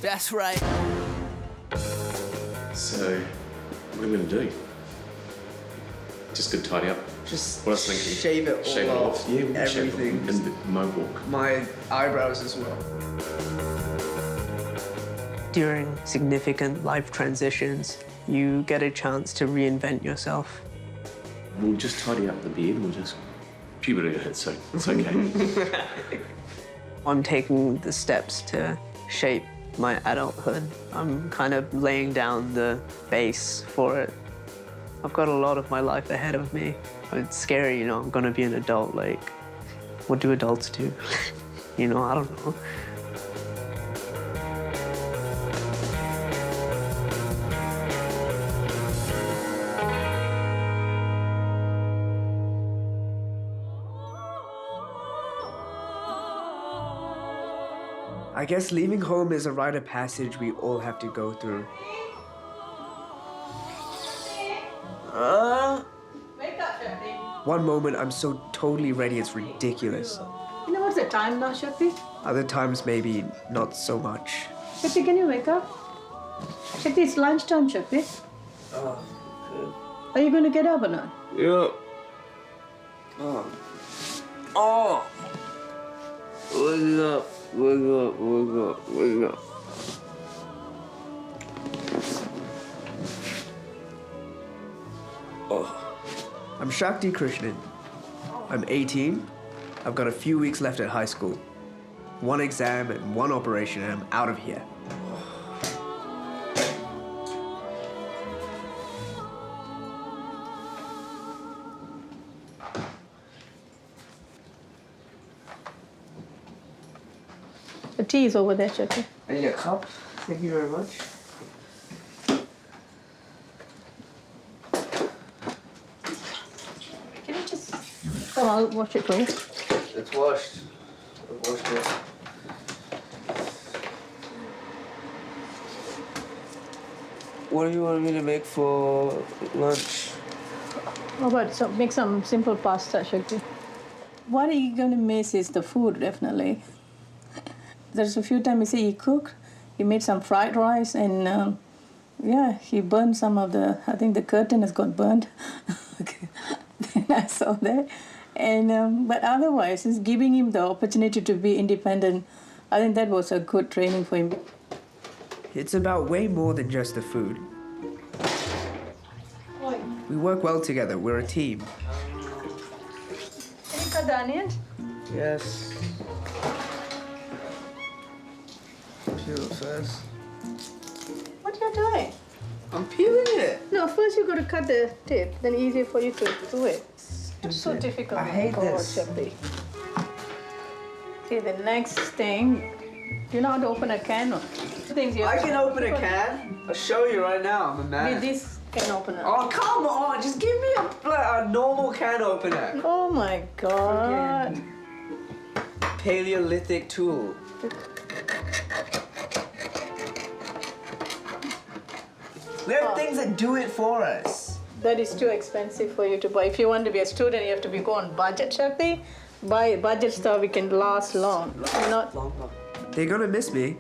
That's right. So, what are we going to do? Just go tidy up. Just what I was thinking. Shave it all Shave it off. Yeah, we'll everything. Shave it off. And mohawk. My eyebrows as well. During significant life transitions, you get a chance to reinvent yourself. We'll just tidy up the beard. We'll just... Puberty hurts, so it's okay. I'm taking the steps to shape my adulthood. I'm kind of laying down the base for it. I've got a lot of my life ahead of me. It's scary, you know, I'm gonna be an adult, like, what do adults do? You know, I don't know. I guess leaving home is a rite of passage we all have to go through. Wake up, Shakti. One moment I'm so totally ready it's ridiculous. You know what's the time now, Shakti? Other times maybe not so much. Shakti, can you wake up? Shakti, it's lunchtime, Shakti. Oh, good. Are you going to get up or not? Yeah. Oh. Wake up. Wake up, wake up, wake up. Oh. I'm Shakti Krishnan. I'm 18. I've got a few weeks left at high school. One exam and one operation and I'm out of here. The tea is over there, Shakti. I need a cup. Thank you very much. Can you just... Oh, I'll wash it for you. It's washed. I've washed it. What do you want me to make for lunch? How about make some simple pasta, Shakti? What are you going to miss is the food, definitely. There's a few times he cooked. He made some fried rice and, yeah, he burned some of the... I think the curtain has got burned. Okay. I saw that. And, but otherwise, it's giving him the opportunity to be independent. I think that was a good training for him. It's about way more than just the food. We work well together. We're a team. Can you cut the onions? Yes. Peel it first. What are you doing? I'm peeling it. No, first you got to cut the tip, then easier for you to do it. It's so difficult. I hate this. Shakti. Okay, the next thing, you know how to open a can? I can open a can. I'll show you right now. I'm a man. With this can opener. Oh, come on. Just give me a normal can opener. Oh my God. Freaking Paleolithic tool. There are things that do it for us. That is too expensive for you to buy. If you want to be a student, you have to go on budget, Shakti. Buy budget stuff, it can last long. Not Long. They're gonna miss me.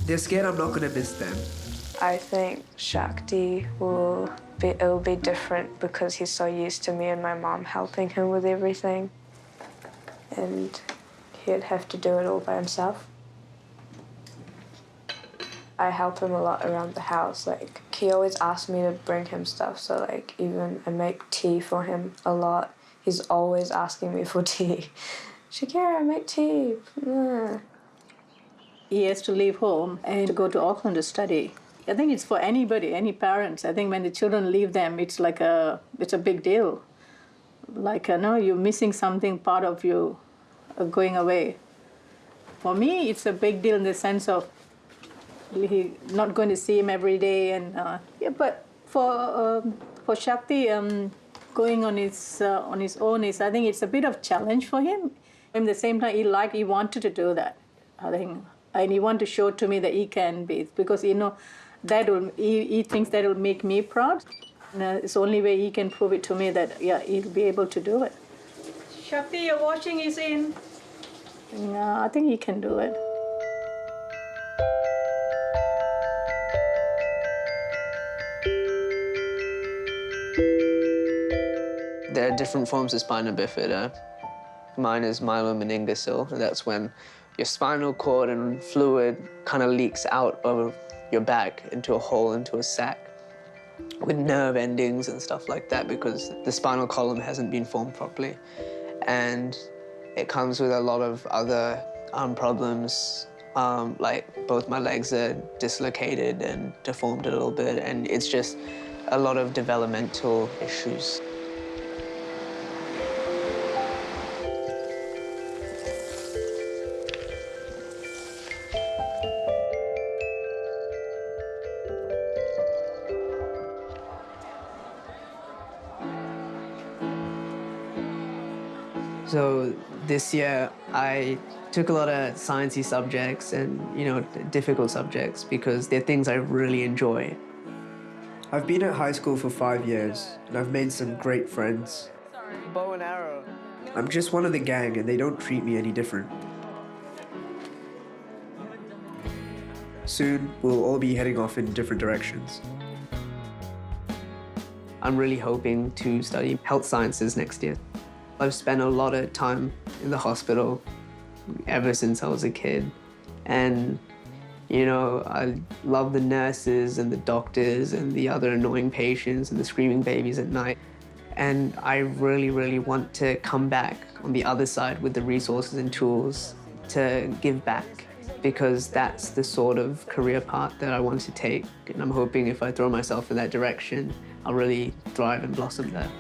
They're scared I'm not gonna miss them. I think Shakti it'll be different because he's so used to me and my mom helping him with everything. And he'd have to do it all by himself. I help him a lot around the house. Like, he always asks me to bring him stuff, so like even I make tea for him a lot. He's always asking me for tea. Shakira, make tea. Yeah. he has to leave home and go to Auckland to study. I think it's for anybody, any parents. I think when the children leave them, it's a big deal. Like, no, you're missing something, part of you going away. For me, it's a big deal in the sense of not going to see him every day. And yeah, but for Shakti, going on his own I think it's a bit of challenge for him. At the same time, he wanted to do that, I think, and he wanted to show to me that he can be, because he thinks that will make me proud. And, it's the only way he can prove it to me that yeah, he'll be able to do it. Shakti, your washing is in. Yeah, I think he can do it. There are different forms of spina bifida. Mine is myelomeningocele, and that's when your spinal cord and fluid kind of leaks out of your back into a hole, into a sac, with nerve endings and stuff like that because the spinal column hasn't been formed properly. And it comes with a lot of other problems, like both my legs are dislocated and deformed a little bit, and it's just a lot of developmental issues. So this year, I took a lot of sciencey subjects and, difficult subjects because they're things I really enjoy. I've been at high school for 5 years, and I've made some great friends. Bow and arrow. I'm just one of the gang, and they don't treat me any different. Soon, we'll all be heading off in different directions. I'm really hoping to study health sciences next year. I've spent a lot of time in the hospital ever since I was a kid. And, I love the nurses and the doctors and the other annoying patients and the screaming babies at night. And I really, really want to come back on the other side with the resources and tools to give back, because that's the sort of career path that I want to take. And I'm hoping if I throw myself in that direction, I'll really thrive and blossom there.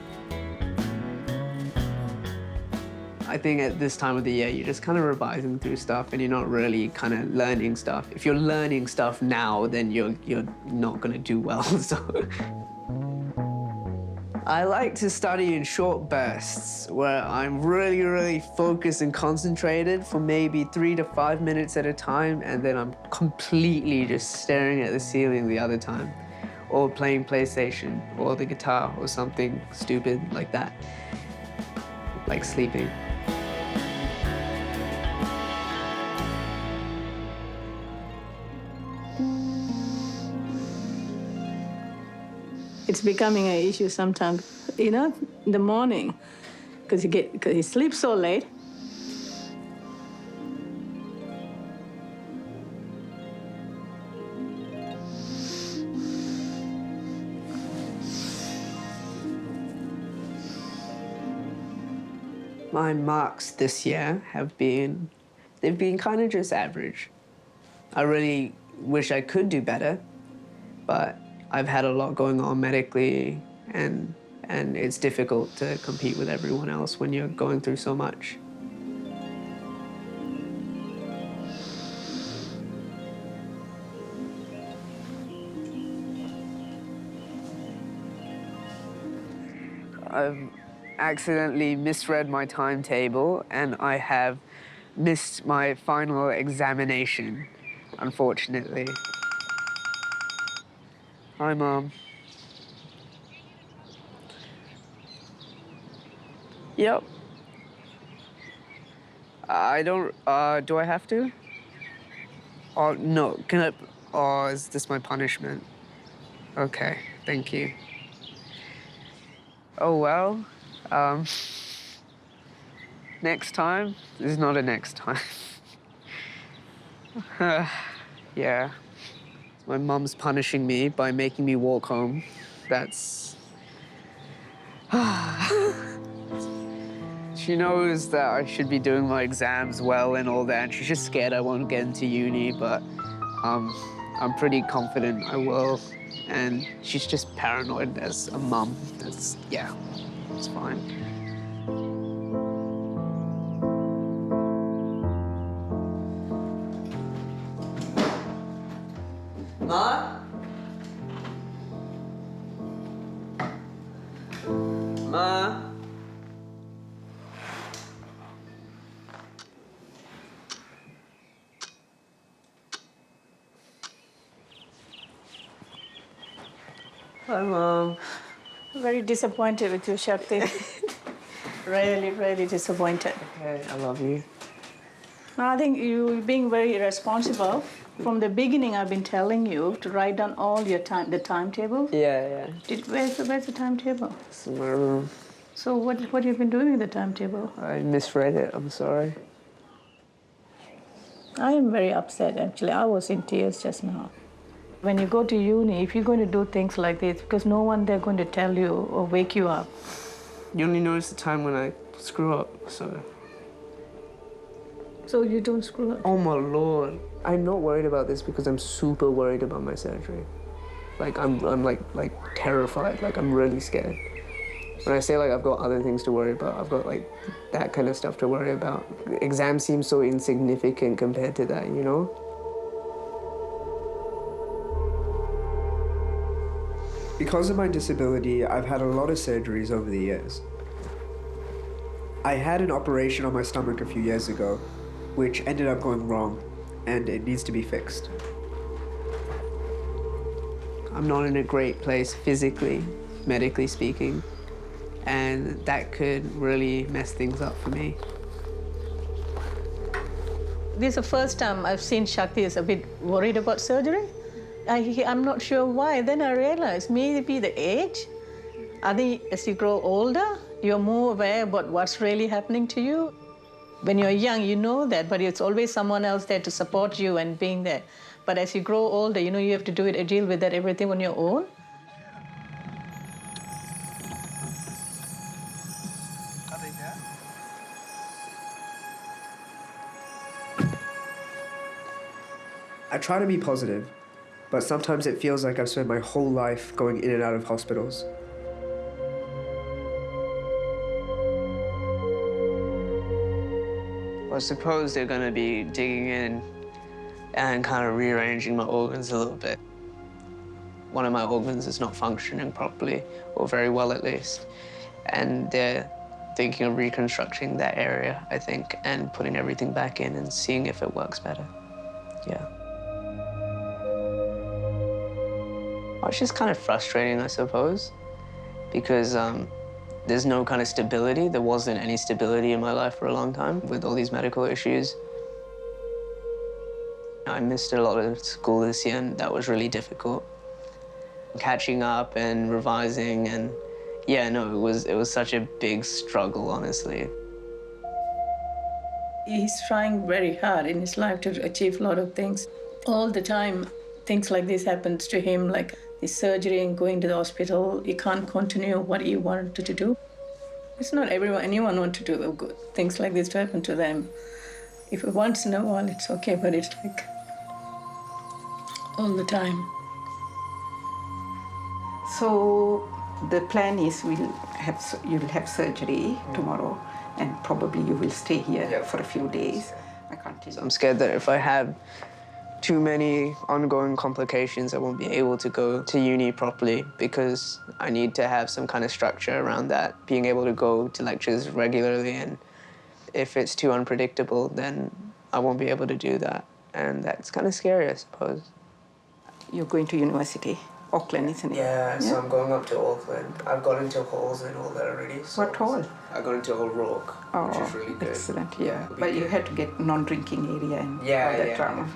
I think at this time of the year, you're just kind of revising through stuff and you're not really kind of learning stuff. If you're learning stuff now, then you're not going to do well, so. I like to study in short bursts where I'm really, really focused and concentrated for maybe 3 to 5 minutes at a time, and then I'm completely just staring at the ceiling the other time, or playing PlayStation or the guitar or something stupid like that, like sleeping. It's becoming an issue sometimes, in the morning, because he sleeps so late. My marks this year they've been kind of just average. I really wish I could do better, but I've had a lot going on medically, and it's difficult to compete with everyone else when you're going through so much. I've accidentally misread my timetable, and I have missed my final examination, unfortunately. Hi, Mom. Yep. I don't, do I have to? Oh, no, can I, oh, is this my punishment? Okay, thank you. Oh, well, next time? There's not a next time. Yeah. My mum's punishing me by making me walk home. That's... She knows that I should be doing my exams well and all that, and she's just scared I won't get into uni, but I'm pretty confident I will. And she's just paranoid as a mum. That's, yeah, it's fine. Ma? Ma? Hi, Mom. Very disappointed with you, Shakti. really, really disappointed. Okay, I love you. I think you're being very irresponsible. From the beginning, I've been telling you to write down all your the timetable. Yeah. Where's the timetable? It's in my room. So what have you been doing with the timetable? I misread it, I'm sorry. I am very upset, actually. I was in tears just now. When you go to uni, if you're going to do things like this, because no one there going to tell you or wake you up. You only notice the time when I screw up, so... So you don't screw up? Oh my Lord. I'm not worried about this because I'm super worried about my surgery. Like, I'm like terrified, like I'm really scared. When I say like I've got other things to worry about, I've got like that kind of stuff to worry about. Exam seems so insignificant compared to that, you know? Because of my disability, I've had a lot of surgeries over the years. I had an operation on my stomach a few years ago, which ended up going wrong, and it needs to be fixed. I'm not in a great place physically, medically speaking, and that could really mess things up for me. This is the first time I've seen Shakti is a bit worried about surgery. I'm not sure why. Then I realized maybe the age. I think as you grow older, you're more aware about what's really happening to you. When you're young, you know that, but it's always someone else there to support you and being there. But as you grow older, you know you have to do it, deal with that everything on your own. I try to be positive, but sometimes it feels like I've spent my whole life going in and out of hospitals. I suppose they're going to be digging in and kind of rearranging my organs a little bit. One of my organs is not functioning properly, or very well at least, and they're thinking of reconstructing that area, I think, and putting everything back in and seeing if it works better. Yeah. It's just kind of frustrating, I suppose, because there's no kind of stability. There wasn't any stability in my life for a long time with all these medical issues. I missed a lot of school this year, and that was really difficult. Catching up and revising, and yeah, no, it was such a big struggle, honestly. He's trying very hard in his life to achieve a lot of things. All the time, things like this happens to him, like the surgery and going to the hospital. He can't continue what he wanted to do. It's not anyone wants to do good things like this to happen to them. If once in a while, it's okay, but it's like all the time. So the plan is you'll have surgery tomorrow, and probably you will stay here for a few days. I can't tell you. I'm scared that if I have too many ongoing complications, I won't be able to go to uni properly, because I need to have some kind of structure around that, being able to go to lectures regularly, and if it's too unpredictable, then I won't be able to do that. And that's kind of scary, I suppose. You're going to university, Auckland, isn't it? Yeah, so I'm going up to Auckland. I've got into halls and all that already. So What hall? I got into O'Rourke, which is really good. Excellent, yeah. But you had to get non-drinking area and all that drama.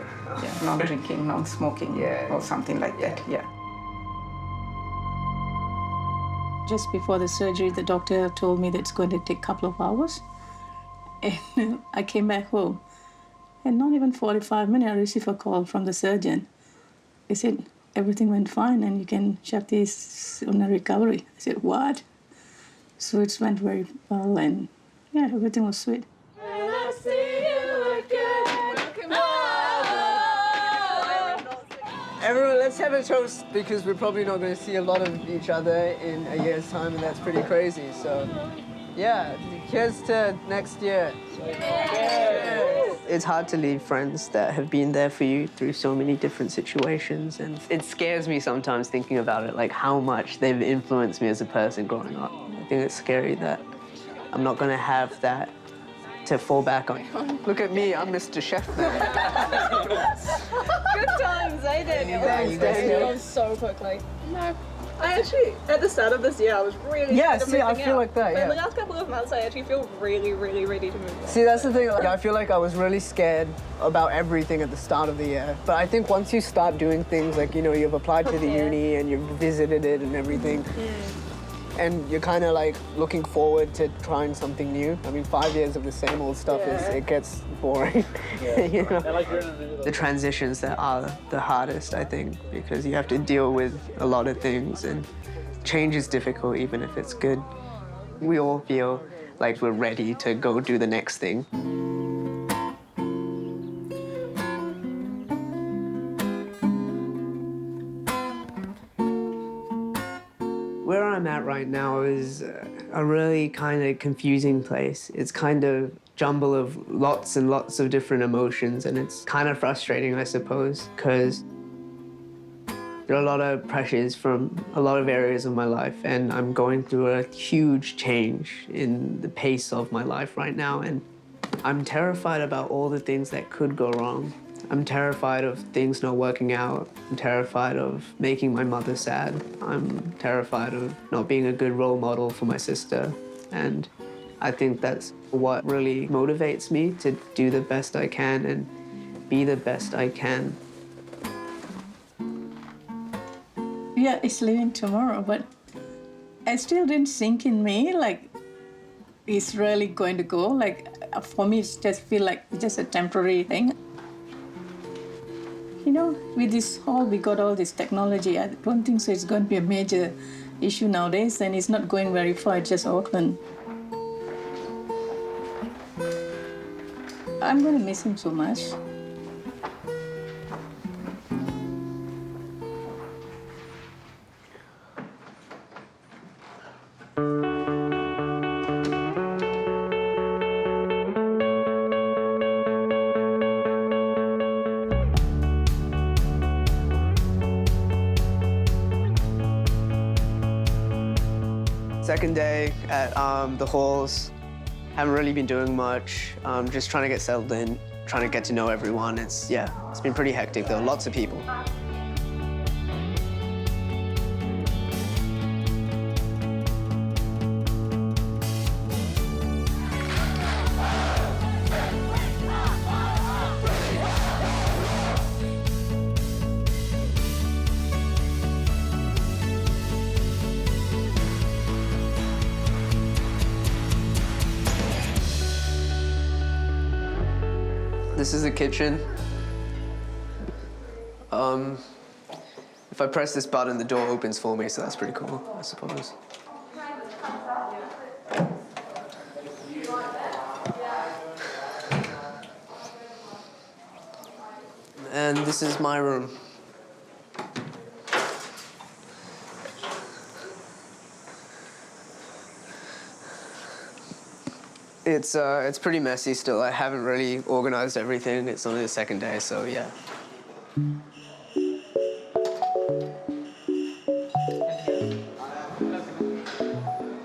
Yeah, non-drinking, non-smoking, or something like that, yeah. Just before the surgery, the doctor told me that it's going to take a couple of hours. And I came back home. And not even 45 minutes, I received a call from the surgeon. He said, everything went fine and Shakti is on a recovery. I said, what? So it went very well, and yeah, everything was sweet. Everyone, let's have a toast, because we're probably not going to see a lot of each other in a year's time, and that's pretty crazy. So, yeah, here's to next year. Cheers. It's hard to leave friends that have been there for you through so many different situations, and it scares me sometimes thinking about it, like how much they've influenced me as a person growing up. I think it's scary that I'm not going to have that to fall back on. Look at me, I'm Mr. Chef now. Good times, eh, Daniel? Thanks, Daniel. So quickly. No. I actually, at the start of this year, I was really Yeah, scared of see, I moving feel out. like that, But yeah. in the last couple of months, I actually feel really, really ready to move out. See, that's the thing. Like, I feel like I was really scared about everything at the start of the year. But I think once you start doing things like, you know, you've applied to the Yeah. uni and you've visited it and everything, and you're kind of like looking forward to trying something new. I mean, 5 years of the same old stuff it gets boring. You know? The transitions that are the hardest, I think, because you have to deal with a lot of things, and change is difficult even if it's good. We all feel like we're ready to go do the next thing. Where I'm at right now is a really kind of confusing place. It's kind of jumble of lots and lots of different emotions, and it's kind of frustrating, I suppose, because there are a lot of pressures from a lot of areas of my life, and I'm going through a huge change in the pace of my life right now, and I'm terrified about all the things that could go wrong. I'm terrified of things not working out. I'm terrified of making my mother sad. I'm terrified of not being a good role model for my sister. And I think that's what really motivates me to do the best I can and be the best I can. Yeah, it's leaving tomorrow, but I still didn't sink in me, like, it's really going to go. Like, for me, it's just feel like it's just a temporary thing. You know, with this whole, we got all this technology, I don't think so it's going to be a major issue nowadays, and it's not going very far, it's just Auckland. I'm going to miss him so much. Second day at the halls. Haven't really been doing much. Just trying to get settled in, trying to get to know everyone. It's been pretty hectic though, lots of people. This is the kitchen. If I press this button, the door opens for me, so that's pretty cool, I suppose. And this is my room. It's pretty messy still. I haven't really organized everything. It's only the second day, so yeah.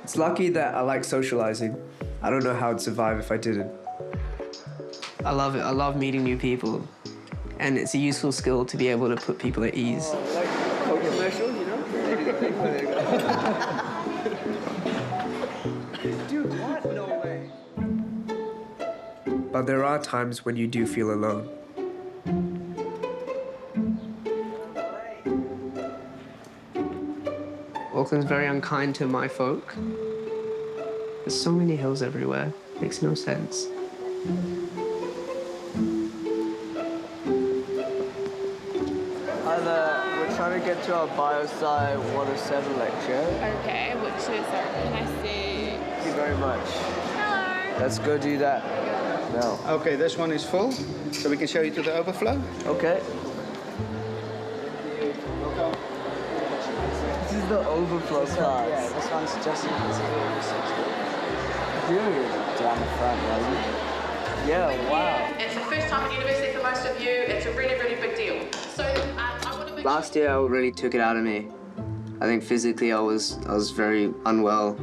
It's lucky that I like socializing. I don't know how I'd survive if I didn't. I love it. I love meeting new people. And it's a useful skill to be able to put people at ease. Like Coke commercial, you know? Dude, what? No way. But there are times when you do feel alone. Auckland's very unkind to my folk. There's so many hills everywhere. Makes no sense. Hi there. We're trying to get to our Biosci 107 lecture. Okay, which is, can I see? Thank you very much. Hello. Let's go do that now. Okay, this one is full, so we can show you to the overflow. Okay. This is the overflow class. Yeah, this one's just Really? down the front, right? Yeah, wow. It's the first time at university for most of you. It's a really, really big deal. So I want to make Last year, I really took it out of me. I think physically, I was very unwell.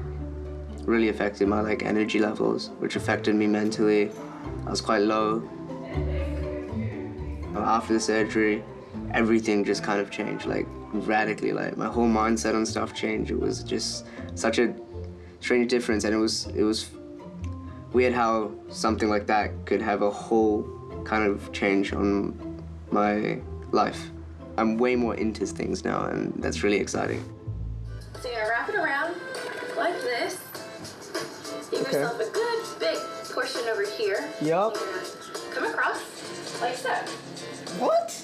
Really affected my energy levels, which affected me mentally. I was quite low. After the surgery, everything just kind of changed. radically. Like my whole mindset on stuff changed. It was just such a strange difference, and it was weird how something like that could have a whole kind of change on my life. I'm way more into things now, and that's really exciting. So you're gonna wrap it around like this. Give yourself a good big portion over here. Yup. Come across like so. What?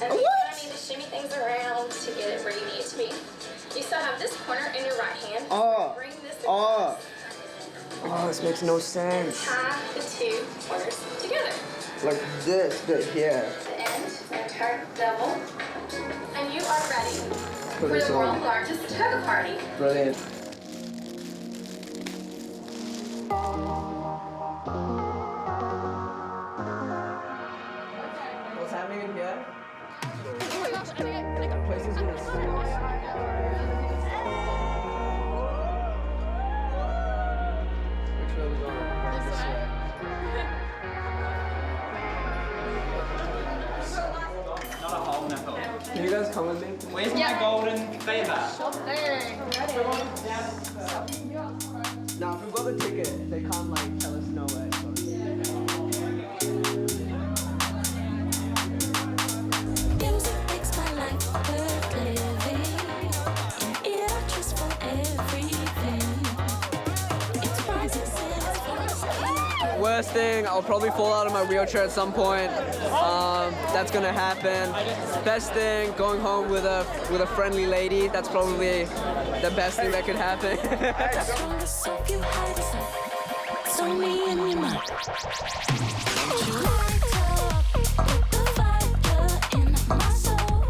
And then you kind of need to shimmy things around to get it where you need it to be. You still have this corner in your right hand. Bring this across. Oh, this makes no sense. Tie the two corners together. Like this bit here. The end, and turn double. And you are ready for this the on. world's largest toga party. Brilliant. What's happening in here? Oh my gosh, I think I got Place is gonna Which way are we going? This way. Can you guys come with me? Where's my golden favor? Now, if we've got the ticket, they can't like tell us no way. Music makes my life worth living. In it I trust for everything. It's rising since Worst thing, I'll probably fall out of my wheelchair at some point. That's gonna happen. Best thing, going home with a friendly lady. That's probably the best thing that could happen. so few heights. It's only in your mind. Don't you light up the fire in my soul.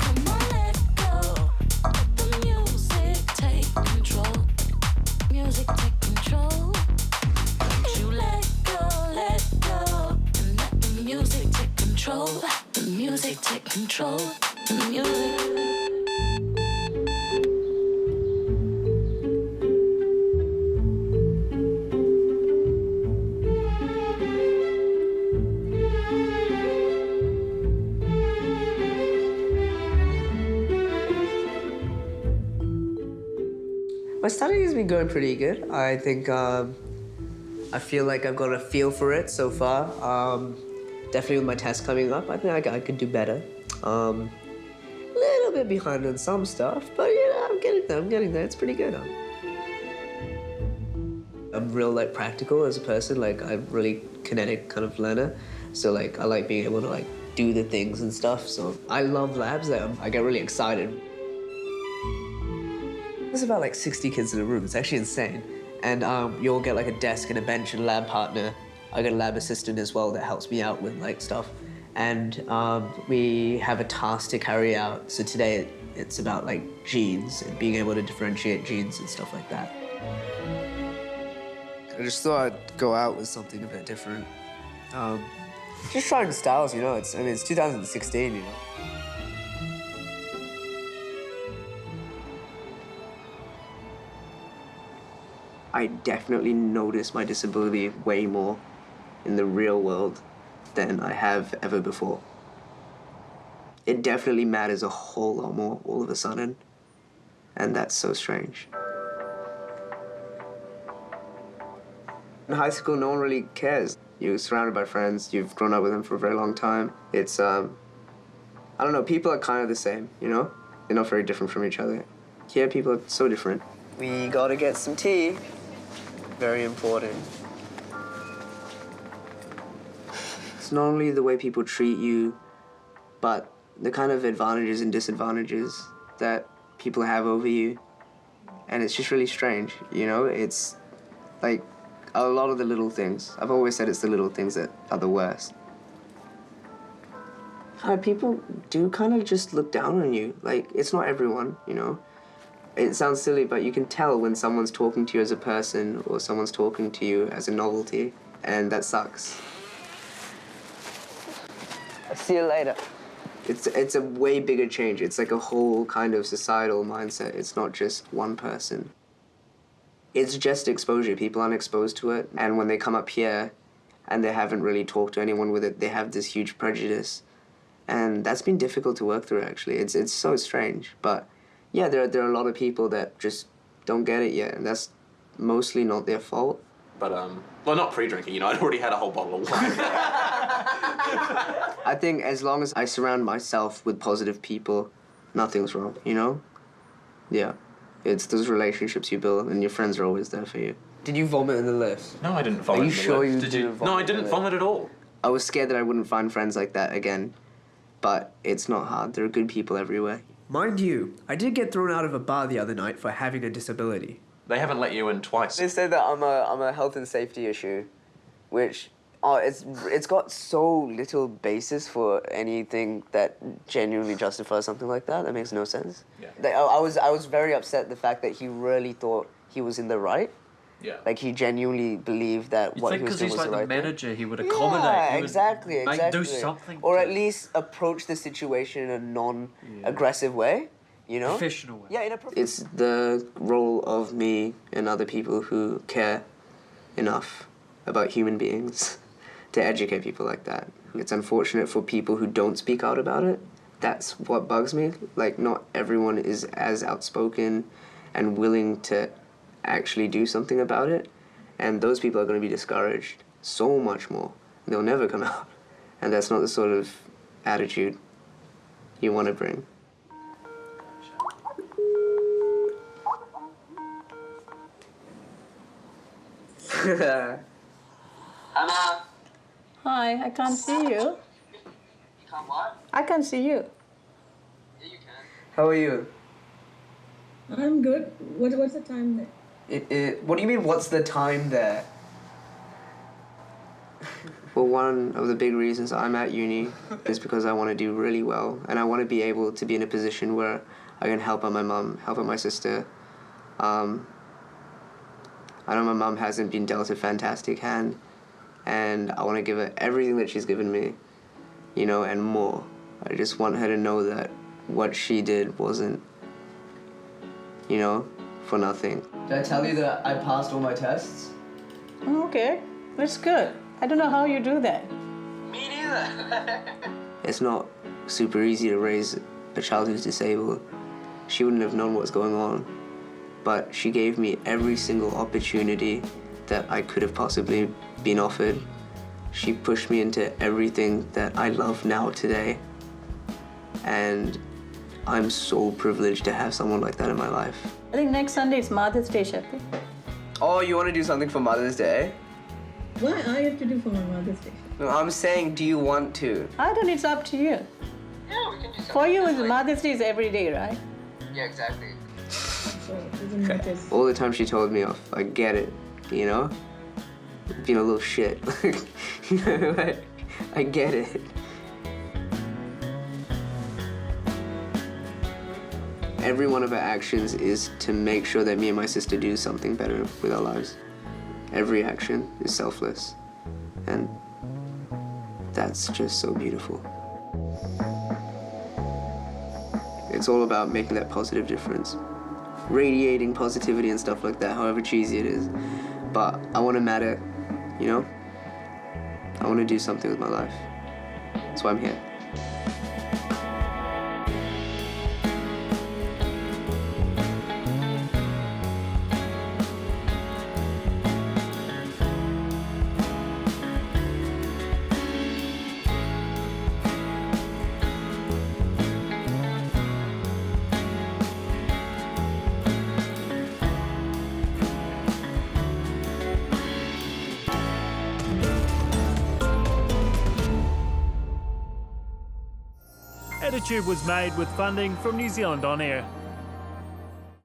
Come on, let go. The music take control. Music take control. Don't you let go, and let the music take control. The music take control. The music. My studying has been going pretty good. I think I feel like I've got a feel for it so far. Definitely with my test coming up, I think I could do better. Little bit behind on some stuff, but I'm getting there. It's pretty good. I'm real like practical as a person. Like I'm really kinetic kind of learner. So like I like being able to like do the things and stuff. So I love labs. I get really excited. There's about like 60 kids in a room. It's actually insane. And you all get like a desk and a bench and a lab partner. I got a lab assistant as well that helps me out with like stuff. And we have a task to carry out. So today it's about like genes and being able to differentiate genes and stuff like that. I just thought I'd go out with something a bit different. Just trying styles, you know. It's 2016, you know. I definitely notice my disability way more in the real world than I have ever before. It definitely matters a whole lot more all of a sudden, and that's so strange. In high school, no one really cares. You're surrounded by friends, you've grown up with them for a very long time. It's, I don't know, people are kind of the same, you know? They're not very different from each other. Here, people are so different. We gotta get some tea. Very important. It's not only the way people treat you, but the kind of advantages and disadvantages that people have over you. And it's just really strange, you know? It's like a lot of the little things. I've always said it's the little things that are the worst. People do kind of just look down on you. Like, it's not everyone, you know? It sounds silly, but you can tell when someone's talking to you as a person or someone's talking to you as a novelty, and that sucks. I'll see you later. It's a way bigger change. It's like a whole kind of societal mindset. It's not just one person. It's just exposure. People aren't exposed to it, and when they come up here and they haven't really talked to anyone with it, they have this huge prejudice. And that's been difficult to work through, actually. It's so strange. But yeah, there are a lot of people that just don't get it yet, and that's mostly not their fault. But, well, not pre-drinking, I'd already had a whole bottle of wine. I think as long as I surround myself with positive people, nothing's wrong, Yeah. It's those relationships you build, and your friends are always there for you. Did you vomit in the lift? No, I didn't vomit. Are you sure you did? didn't vomit? No, I didn't vomit at all. I was scared that I wouldn't find friends like that again, but it's not hard. There are good people everywhere. Mind you, I did get thrown out of a bar the other night for having a disability. They haven't let you in twice. They say that I'm a health and safety issue, which it's got so little basis for anything that genuinely justifies something like that. That makes no sense. Yeah. I was very upset the fact that he really thought he was in the right. Yeah. Like he genuinely believed that what he was doing was the right thing. Because he's like the manager, he would accommodate. Yeah, he would exactly. do something. Or at least approach the situation in a non-aggressive way. Professional way. Yeah, it's the role of me and other people who care enough about human beings to educate people like that. It's unfortunate for people who don't speak out about it. That's what bugs me. Like, not everyone is as outspoken and willing to actually do something about it. And those people are going to be discouraged so much more. They'll never come out. And that's not the sort of attitude you want to bring. Hi, I can't see you. You can't what? I can't see you. Yeah, you can. How are you? I'm good. What's the time there? What do you mean, what's the time there? Well, one of the big reasons I'm at uni is because I want to do really well, and I want to be able to be in a position where I can help out my mum, help out my sister. I know my mum hasn't been dealt a fantastic hand, and I want to give her everything that she's given me, and more. I just want her to know that what she did wasn't, for nothing. Did I tell you that I passed all my tests? Okay, that's good. I don't know how you do that. Me neither. It's not super easy to raise a child who's disabled. She wouldn't have known what's going on. But she gave me every single opportunity that I could have possibly been offered. She pushed me into everything that I love now today. And I'm so privileged to have someone like that in my life. I think next Sunday is Mother's Day, Shakti. Oh, you want to do something for Mother's Day? What I have to do for my Mother's Day? No, I'm saying, do you want to? I don't know, it's up to you. Yeah, we can do something. For you, Mother's Day is every day, right? Yeah, exactly. So it doesn't matter. All the time she told me off, I get it, Being a little shit. I get it. Every one of our actions is to make sure that me and my sister do something better with our lives. Every action is selfless. And that's just so beautiful. It's all about making that positive difference. Radiating positivity and stuff like that, however cheesy it is. But I want to matter, I want to do something with my life. That's why I'm here. Attitude was made with funding from New Zealand On Air.